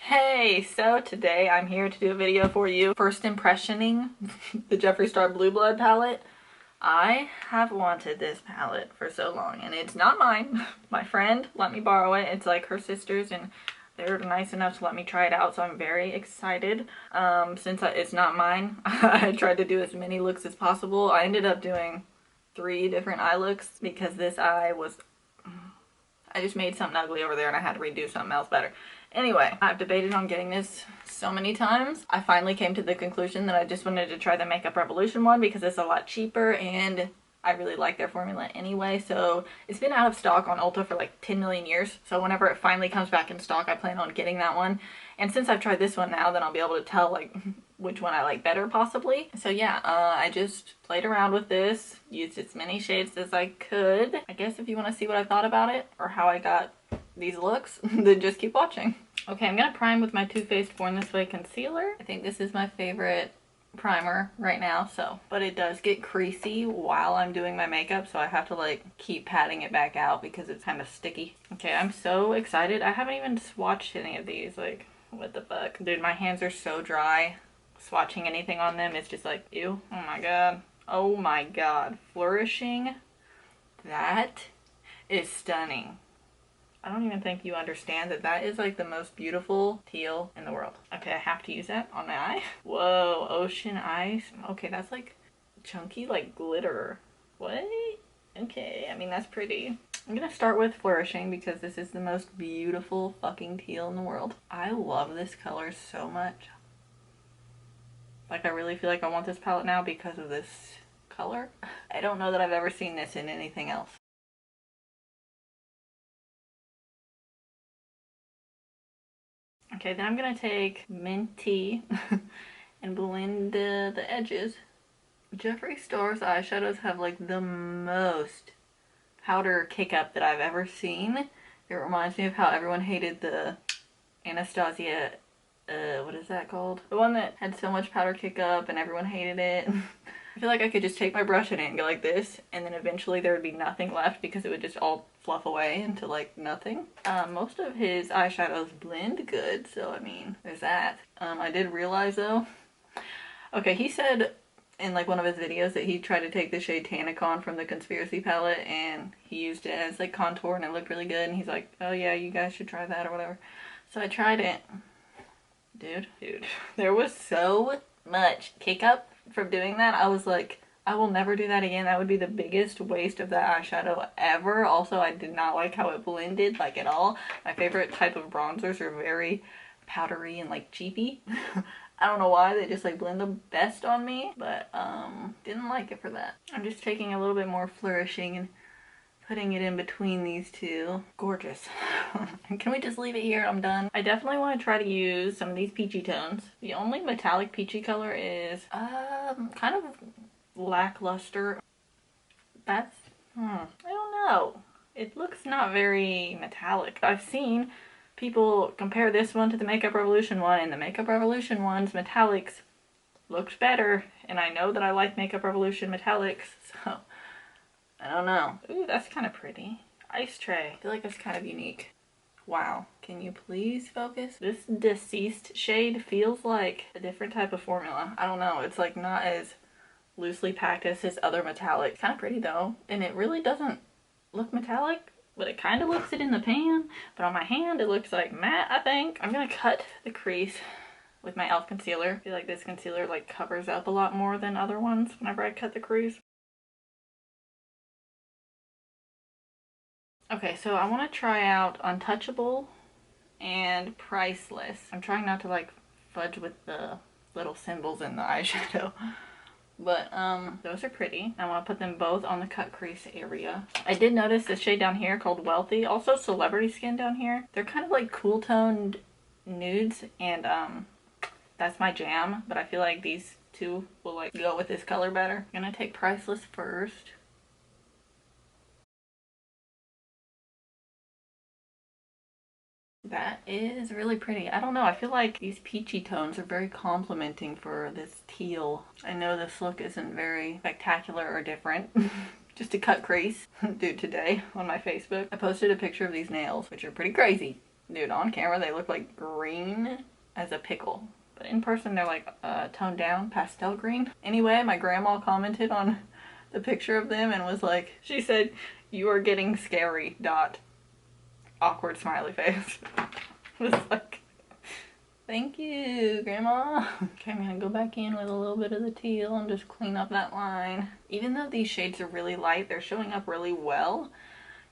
Hey, so today I'm here to do a video for you. First impressioning the Jeffree Star Blue Blood palette. I have wanted this palette for so long and it's not mine. My friend let me borrow it. It's like her sister's and they were nice enough to let me try it out, so I'm very excited. Since it's not mine, I tried to do as many looks as possible. I ended up doing 3 different eye looks because this eye was... I just made something ugly over there and I had to redo something else better. Anyway, I've debated on getting this so many times. I finally came to the conclusion that I just wanted to try the Makeup Revolution one because it's a lot cheaper and I really like their formula anyway. So it's been out of stock on Ulta for like 10 million years. So whenever it finally comes back in stock, I plan on getting that one. And since I've tried this one now, then I'll be able to tell like which one I like better possibly. So yeah, I just played around with this, used as many shades as I could. I guess if you want to see what I thought about it or how I got these looks, then just keep watching. Okay, I'm gonna prime with my Too Faced Born This Way concealer. I think this is my favorite primer right now, but it does get creasy while I'm doing my makeup, so I have to like keep patting it back out because it's kind of sticky. Okay, I'm so excited. I haven't even swatched any of these. Like, what the fuck? Dude, my hands are so dry. Swatching anything on them is just like, ew. Oh my god. Oh my god. Flourishing. That is stunning. I don't even think you understand that that is like the most beautiful teal in the world. Okay, I have to use that on my eye. Whoa, ocean ice. Okay, that's like chunky like glitter. What? Okay, I mean that's pretty. I'm gonna start with Flourishing because this is the most beautiful fucking teal in the world. I love this color so much. Like, I really feel like I want this palette now because of this color. I don't know that I've ever seen this in anything else. Okay, then I'm gonna take Minty and blend the edges. Jeffree Star's eyeshadows have like the most powder kick up that I've ever seen. It reminds me of how everyone hated the Anastasia, what is that called? The one that had so much powder kick up and everyone hated it. I feel like I could just take my brush in it and go like this, and then eventually there would be nothing left because it would just all fluff away into like nothing. Most of his eyeshadows blend good, so I mean, there's that. I did realize though, okay, he said in like one of his videos that he tried to take the shade Tannicon from the Conspiracy palette and he used it as like contour and it looked really good, and he's like, oh yeah, you guys should try that or whatever. So I tried it. Dude, there was so much kick up from doing that. I was like, I will never do that again. That would be the biggest waste of that eyeshadow ever. Also, I did not like how it blended, like, at all. My favorite type of bronzers are very powdery and like cheapy. I don't know why, they just like blend the best on me, but didn't like it for that. I'm just taking a little bit more Flourishing and putting it in between these two. Gorgeous. Can we just leave it here? I'm done. I definitely want to try to use some of these peachy tones. The only metallic peachy color is kind of lackluster. That's, I don't know. It looks not very metallic. I've seen people compare this one to the Makeup Revolution one, and the Makeup Revolution one's metallics looks better, and I know that I like Makeup Revolution metallics, so I don't know. Ooh, that's kind of pretty. Ice Tray. I feel like that's kind of unique. Wow. Can you please focus? This Deceased shade feels like a different type of formula. I don't know. It's like not as loosely packed as his other metallic. Kind of pretty though. And it really doesn't look metallic, but it kind of looks it in the pan. But on my hand, it looks like matte, I think. I'm going to cut the crease with my e.l.f. concealer. I feel like this concealer like covers up a lot more than other ones whenever I cut the crease. Okay, so I want to try out Untouchable and Priceless. I'm trying not to like fudge with the little symbols in the eyeshadow, but those are pretty. I want to put them both on the cut crease area. I did notice this shade down here called Wealthy, also Celebrity Skin down here. They're kind of like cool toned nudes, and that's my jam, but I feel like these two will like go with this color better. I'm gonna take Priceless first. That is really pretty. I don't know, I feel like these peachy tones are very complimenting for this teal. I know this look isn't very spectacular or different. Just a cut crease. Dude, today on my Facebook, I posted a picture of these nails, which are pretty crazy. Dude, on camera they look like green as a pickle. But in person they're like toned down pastel green. Anyway, my grandma commented on the picture of them and was like, she said, "You are getting scary, dot. Awkward smiley face." It was like, thank you, Grandma. Okay, I'm gonna go back in with a little bit of the teal and just clean up that line. Even though these shades are really light, they're showing up really well.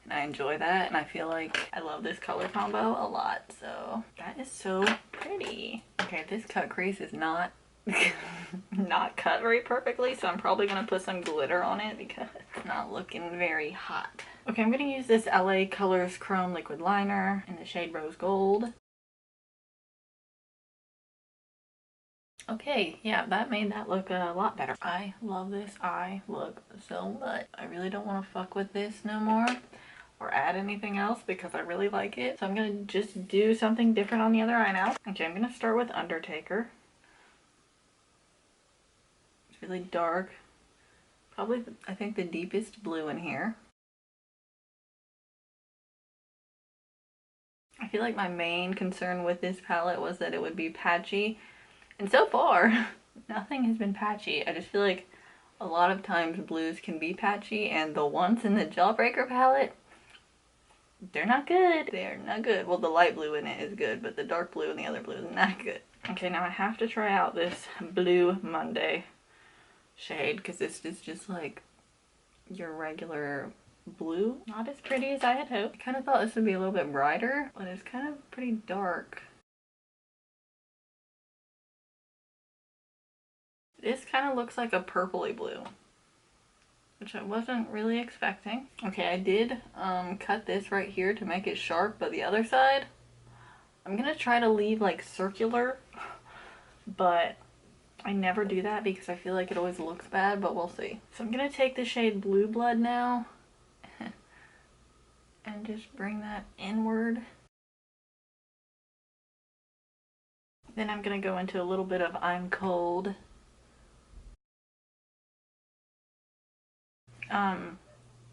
And I enjoy that, and I feel like I love this color combo a lot, so that is so pretty. Okay, this cut crease is not not cut very perfectly, so I'm probably gonna put some glitter on it because it's not looking very hot. Okay, I'm gonna use this LA Colors Chrome Liquid Liner in the shade Rose Gold. Okay, yeah, that made that look a lot better. I love this eye look so much. I really don't want to fuck with this no more or add anything else because I really like it. So I'm gonna just do something different on the other eye now. Okay, I'm gonna start with Undertaker. It's really dark. Probably, I think, the deepest blue in here. I feel like my main concern with this palette was that it would be patchy. And so far, nothing has been patchy. I just feel like a lot of times blues can be patchy, and the ones in the Jawbreaker palette, they're not good. They're not good. Well, the light blue in it is good, but the dark blue and the other blue is not good. Okay, now I have to try out this Blue Monday shade because this is just like your regular blue. Not as pretty as I had hoped. I kind of thought this would be a little bit brighter, but it's kind of pretty dark. This kind of looks like a purpley blue, which I wasn't really expecting. Okay, I did cut this right here to make it sharp, but the other side, I'm gonna try to leave like circular, but I never do that because I feel like it always looks bad, but we'll see. So I'm gonna take the shade Blue Blood now and just bring that inward. Then I'm gonna go into a little bit of I'm Cold.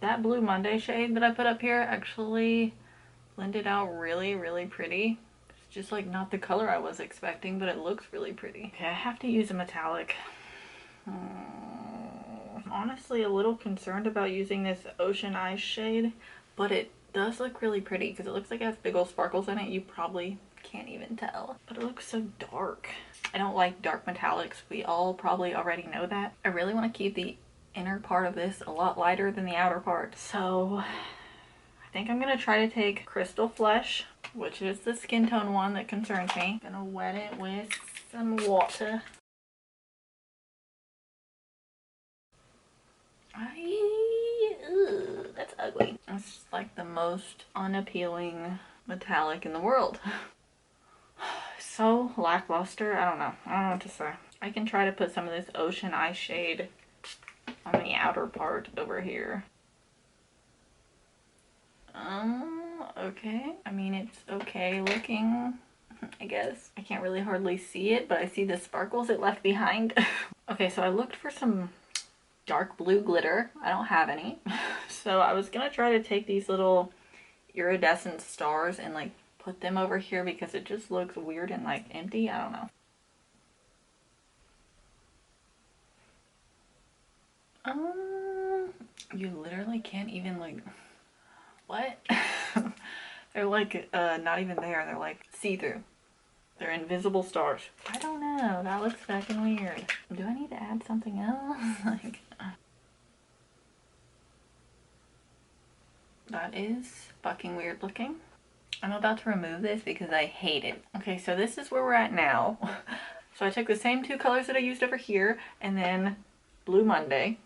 That Blue Monday shade that I put up here actually blended out really, really pretty. It's just like not the color I was expecting, but it looks really pretty. Okay, I have to use a metallic. Honestly, a little concerned about using this Ocean Ice shade, but it does look really pretty because it looks like it has big old sparkles in it. You probably can't even tell, but it looks so dark. I don't like dark metallics. We all probably already know that. I really want to keep the inner part of this a lot lighter than the outer part. So I think I'm gonna try to take Crystal Flesh, which is the skin tone one that concerns me. I'm gonna wet it with some water. That's ugly. It's like the most unappealing metallic in the world. So lackluster. I don't know what to say. I can try to put some of this Ocean Ice shade on the outer part over here. Okay. I mean, it's okay looking, I guess. I can't really hardly see it, but I see the sparkles it left behind. Okay, so I looked for some dark blue glitter. I don't have any. So I was gonna try to take these little iridescent stars and like put them over here because it just looks weird and like empty. I don't know. You literally can't even like, what? They're like not even there. They're like see-through. They're invisible stars. I don't know. That looks fucking weird. Do I need to add something else? Like, that is fucking weird looking. I'm about to remove this because I hate it. Okay, so this is where we're at now. So I took the same two colors that I used over here and then Blue Monday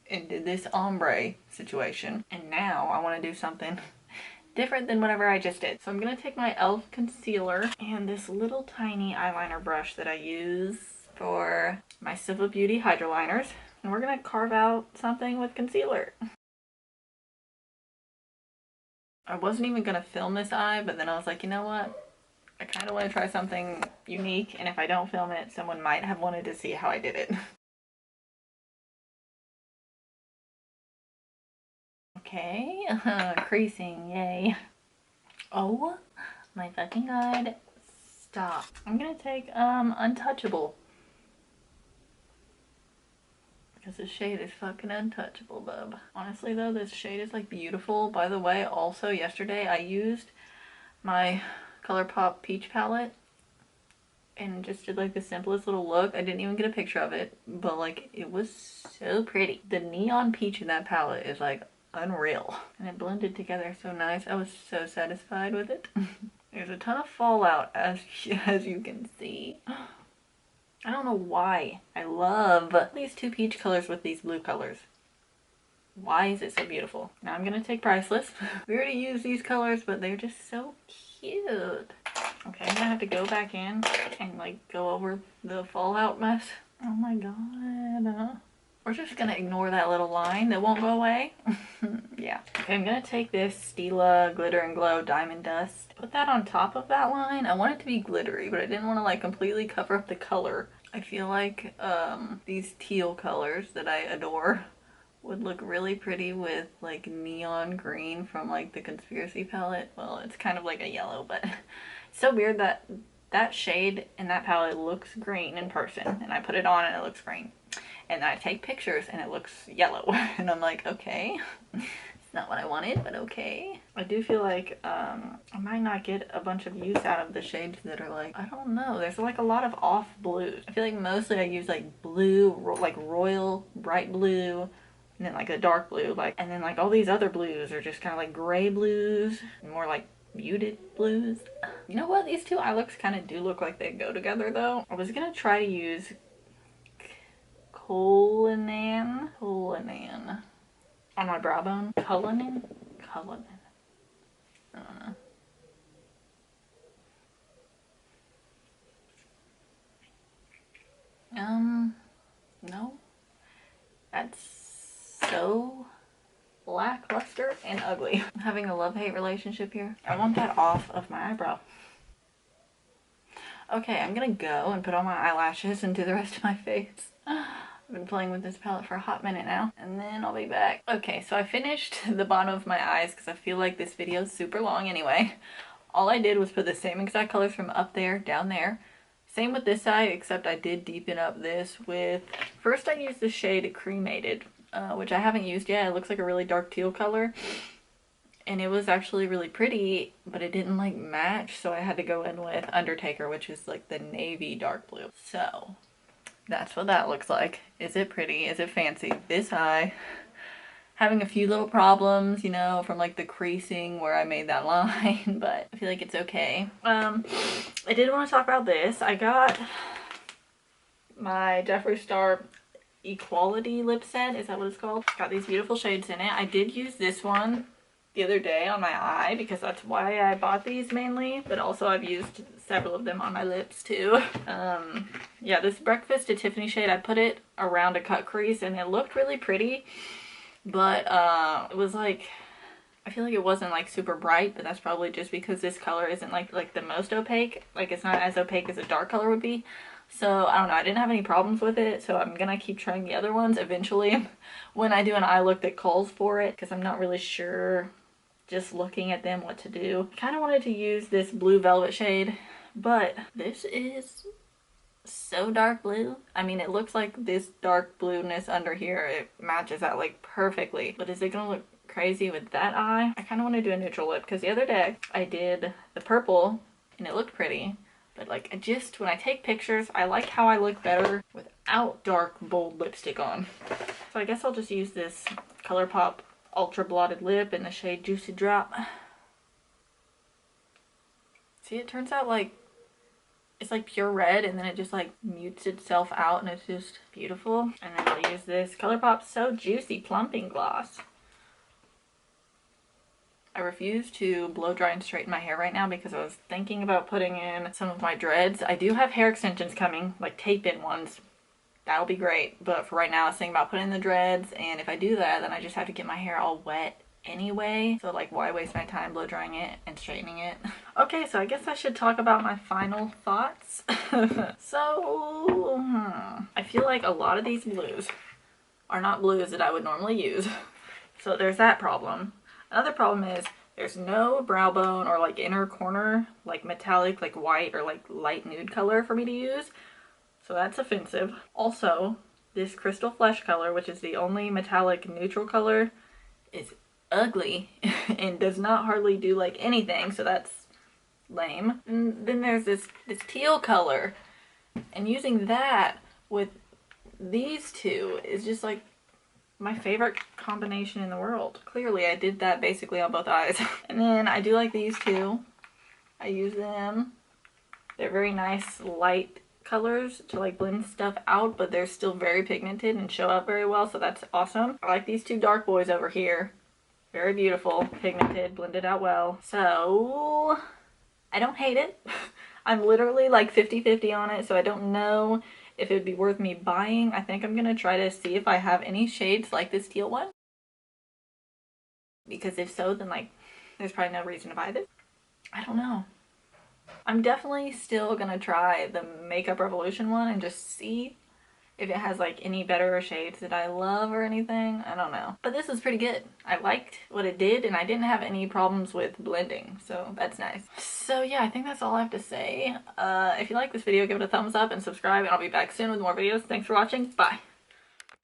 and did this ombre situation. And now I want to do something different than whatever I just did. So I'm going to take my e.l.f. concealer and this little tiny eyeliner brush that I use for my Civil Beauty Hydroliners. And we're going to carve out something with concealer. I wasn't even going to film this eye, but then I was like, you know what? I kind of want to try something unique, and if I don't film it, someone might have wanted to see how I did it. Okay, creasing, yay. Oh my fucking god. Stop. I'm gonna take Untouchable. Because this shade is fucking untouchable, bub. Honestly though, this shade is like beautiful. By the way, also yesterday I used my ColourPop Peach palette and just did like the simplest little look. I didn't even get a picture of it, but like it was so pretty. The neon peach in that palette is like unreal. And it blended together so nice. I was so satisfied with it. There's a ton of fallout as you can see. I don't know why. I love these two peach colors with these blue colors. Why is it so beautiful? Now I'm gonna take Priceless. We already used these colors, but they're just so cute. Okay, I'm gonna have to go back in and like go over the fallout mess. Oh my god. We're just gonna ignore that little line that won't go away. Yeah. Okay, I'm gonna take this Stila Glitter and Glow Diamond Dust. Put that on top of that line. I want it to be glittery, but I didn't want to like completely cover up the color. I feel like these teal colors that I adore would look really pretty with like neon green from like the Conspiracy palette. Well, it's kind of like a yellow, but it's so weird that that shade in that palette looks green in person, and I put it on and it looks green. And I take pictures and it looks yellow. And I'm like, okay, it's not what I wanted, but okay. I do feel like I might not get a bunch of use out of the shades that are like, I don't know, there's like a lot of off blues. I feel like mostly I use like blue, like royal, bright blue, and then like a dark blue, like, and then like all these other blues are just kind of like gray blues, more like muted blues. You know what? These two eye looks kind of do look like they go together though. I was gonna try to use Cullinan on my brow bone. Cullinan? I don't know. No. That's so lackluster and ugly. I'm having a love-hate relationship here. I want that off of my eyebrow. Okay, I'm gonna go and put on my eyelashes and do the rest of my face. I've been playing with this palette for a hot minute now, and then I'll be back. Okay, so I finished the bottom of my eyes because I feel like this video is super long anyway. All I did was put the same exact colors from up there, down there. Same with this eye, except I did deepen up this with... First I used the shade Cremated, which I haven't used yet. It looks like a really dark teal color. And it was actually really pretty, but it didn't like match, so I had to go in with Undertaker, which is like the navy dark blue. So... that's what that looks like. Is it pretty? Is it fancy? This eye, having a few little problems, you know, from like the creasing where I made that line, but I feel like it's okay. I did want to talk about this. I got my Jeffree Star Equality lip set. Is that what it's called? Got these beautiful shades in it. I did use this one the other day on my eye because that's why I bought these mainly, but also I've used several of them on my lips too. Yeah, this Breakfast at Tiffany shade, I put it around a cut crease and it looked really pretty, but it was like, I feel like it wasn't like super bright, but that's probably just because this color isn't like the most opaque. Like it's not as opaque as a dark color would be. So I don't know, I didn't have any problems with it, so I'm gonna keep trying the other ones eventually when I do an eye look that calls for it, because I'm not really sure just looking at them what to do. I kind of wanted to use this Blue Velvet shade, but this is so dark blue. I mean, it looks like this dark blueness under here, it matches that like perfectly, but is it gonna look crazy with that eye? I kind of want to do a neutral lip because the other day I did the purple and it looked pretty, but like when I take pictures, I like how I look better without dark bold lipstick on. So I guess I'll just use this ColourPop Ultra Blotted Lip in the shade Juicy Drop. See, it turns out like it's like pure red and then it just like mutes itself out and it's just beautiful. And then I'll use this ColourPop So Juicy Plumping Gloss. I refuse to blow dry and straighten my hair right now because I was thinking about putting in some of my dreads. I do have hair extensions coming, like tape-in ones. That'll be great, but for right now I was thinking about putting in the dreads, and if I do that then I just have to get my hair all wet anyway, so like why waste my time blow drying it and straightening it. Okay, so I guess I should talk about my final thoughts. So I feel like a lot of these blues are not blues that I would normally use, so there's that problem. Another problem is There's no brow bone or like inner corner, like metallic, like white or like light nude color for me to use. So that's offensive. Also, this Crystal Flesh color, which is the only metallic neutral color, is ugly and does not hardly do like anything. So that's lame. And then there's this teal color, and using that with these two is just like my favorite combination in the world. Clearly I did that basically on both eyes. And then I do like these two. I use them. They're very nice light colors to like blend stuff out, but they're still very pigmented and show up very well, so that's awesome. I like these two dark boys over here. Very beautiful, pigmented, blended out well. So I don't hate it. I'm literally like 50-50 on it, so I don't know if it would be worth me buying. I think I'm gonna try to see if I have any shades like this teal one, because if so, then like there's probably no reason to buy this. I don't know. I'm definitely still gonna try the Makeup Revolution one and just see if it has like any better shades that I love or anything. I don't know. But this was pretty good. I liked what it did and I didn't have any problems with blending, so that's nice. So yeah, I think that's all I have to say. If you like this video, give it a thumbs up and subscribe, and I'll be back soon with more videos. Thanks for watching. Bye.